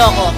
loko.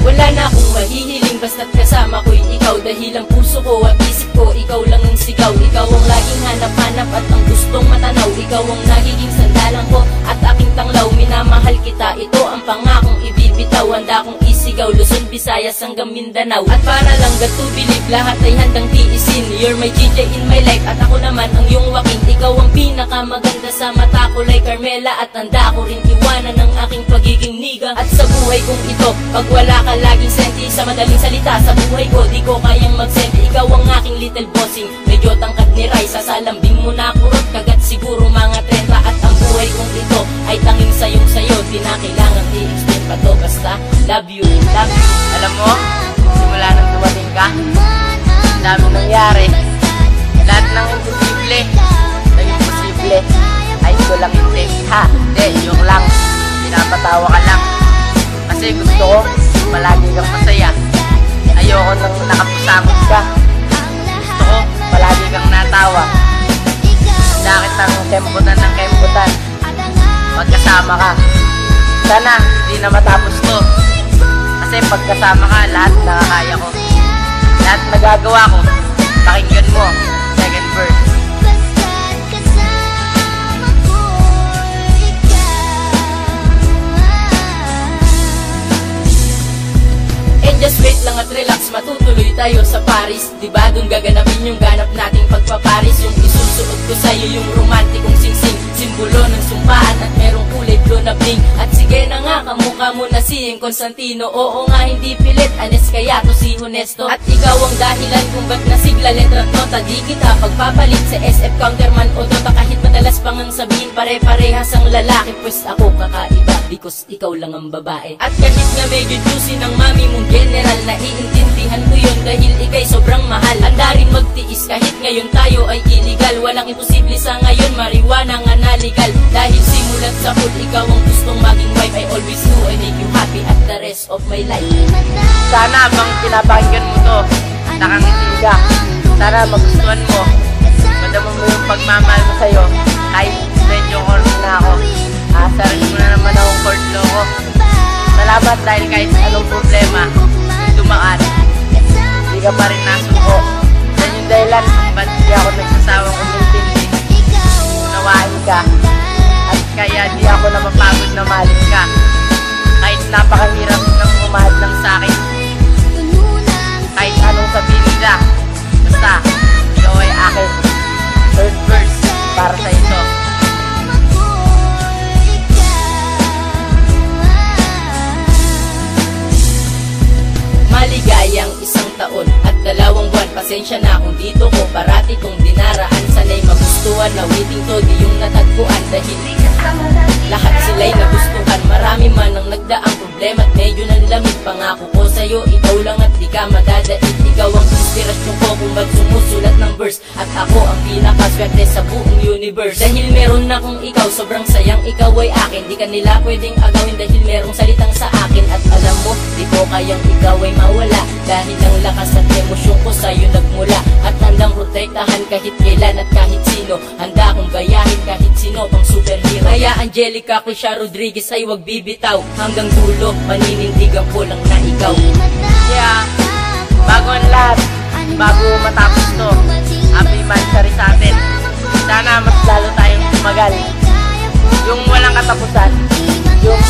Wala na akong mahihiling basta't kasama ko'y ikaw. Dahil ang puso ko at isip ko, ikaw lang ang sigaw. Ikaw ang laging hanap-hanap at ang gustong matanaw. Ikaw ang nagiging sandalan ko at aking tanglaw. Minamahal kita, ito ang pangakong ibibitaw. Handa kong isigaw, Luzon, Visayas hanggang Mindanao. At para lang God to believe, lahat ay handang tiisin. You're my GJ in my life at ako naman ang iyong waking. Ikaw ang pinakamaganda sa mata ko like Carmela. At handa ko rin iwanan ng aking pagiging niga. At sa buhay kong ito, pag wala ka laging senti, sa madaling salita, sa buhay ko di ko kayang magsenti. Ikaw ang aking little bossing, medyo tangkad ni Raisa. Sa lambing mo na kurot, kagat siguro mga 30. At ang buhay kong ito ay tanging sayong sayo. Di na kailangan i-explain pa to, basta love you, love you. Alam mo, simula nang dumating ka, ang dami nangyari. Lahat ng imposible naging posible. Ay ko lang hindi. Ha, hindi, joke lang. Pinapatawa ka lang. Kasi gusto ko palagi kang masaya. Ayoko nang nakapusamot ka. Gusto ko palagi kang natawa. Handa kitang kembutan ng kembutan pagkasama ka. Sana hindi na matapos to. Kasi pagkasama ka, lahat nakakaya ko. Lahat nagagawa ko, pakinggan mo. Second verse. And just wait lang at relax, matutuloy tayo sa Paris. Diba dun gaganapin yung ganap nating pagpaparis. Yung isusuot ko sa'yo yung romantikong singsing, simbolo ng sumpaan at merong kulay blue na bling. At sige na nga, kamukha mo na si Constantino. Oo nga, hindi pilit, anes kaya to si Honesto. At ikaw ang dahilan kung ba't nasigla letra at nota. Di kita pagpapalit sa SF Counterman o Dota. Kahit madalas pang ang sabihin pare-parehas ang lalaki, pues ako kakaiba because ikaw lang ang babae. At kahit nga medyo juicy ng mami mong general, naiintindihan ko yun dahil ikay sobrang mahal. Handa rin magtiis kahit ngayon tayo ay illegal. Walang imposible sa ngayon, marijuana nga na legal. Dahil simulat sa hood, ikaw ang gustong maging wife. I always knew I make you happy at the rest of my life. Sana bang pinapakinggan mo to, nakangiti ka. Sana magustuhan mo, madama mo yung pagmamahal mo sa'yo. Kahit medyo corny na ako, asarin mo na naman akong court loko. Salamat dahil kahit anong problema dumaan, hindi ka pa rin nasuko. Yan yung dahilan kung ba't di ako nagsasawang umintindi. Unawain ka, at kaya di ako na mapagod na mahalin ka. Kahit napakahirap ng umahad lang sa'kin, kahit anong sabihin nila, basta ikaw ay akin. Third verse para sa ito. Maligayang isang taon at 2 buwan. Pasensya na kung dito ko parati kong dinaraan. Sana'y magustuhan na waiting to di yung natagpuan. Dahil lahat sila'y nagustuhan. Marami man ang nagdaang problema at medyo nanlamig. Pangako ko sa'yo, ikaw lang at di ka madadait. Ikaw ang inspirasyon ko kung ba't sumusulat ng verse. At ako ang pinakaswerte sa buong universe. Dahil meron akong ikaw, sobrang sayang ikaw ay akin. Di ka nila pwedeng agawin dahil merong salitang sa akin. At alam mo, di ko kayang ikaw ay mawala. Dahil ang lakas at emosyon ko sa'yo nagmula. At handang protektahan kahit kailan at kahit sino. Handa akong gayahin kahit sino pang superhero. Kaya Angelica Crisha Rodriguez ay wag bibitaw. Hanggang dulo, paninindigan ko lang na ikaw. Yeah, bago ang lahat, bago matapos to, happy Mansari sa atin. Sana mas lalo tayong tumagal. Yung walang katapusan, yung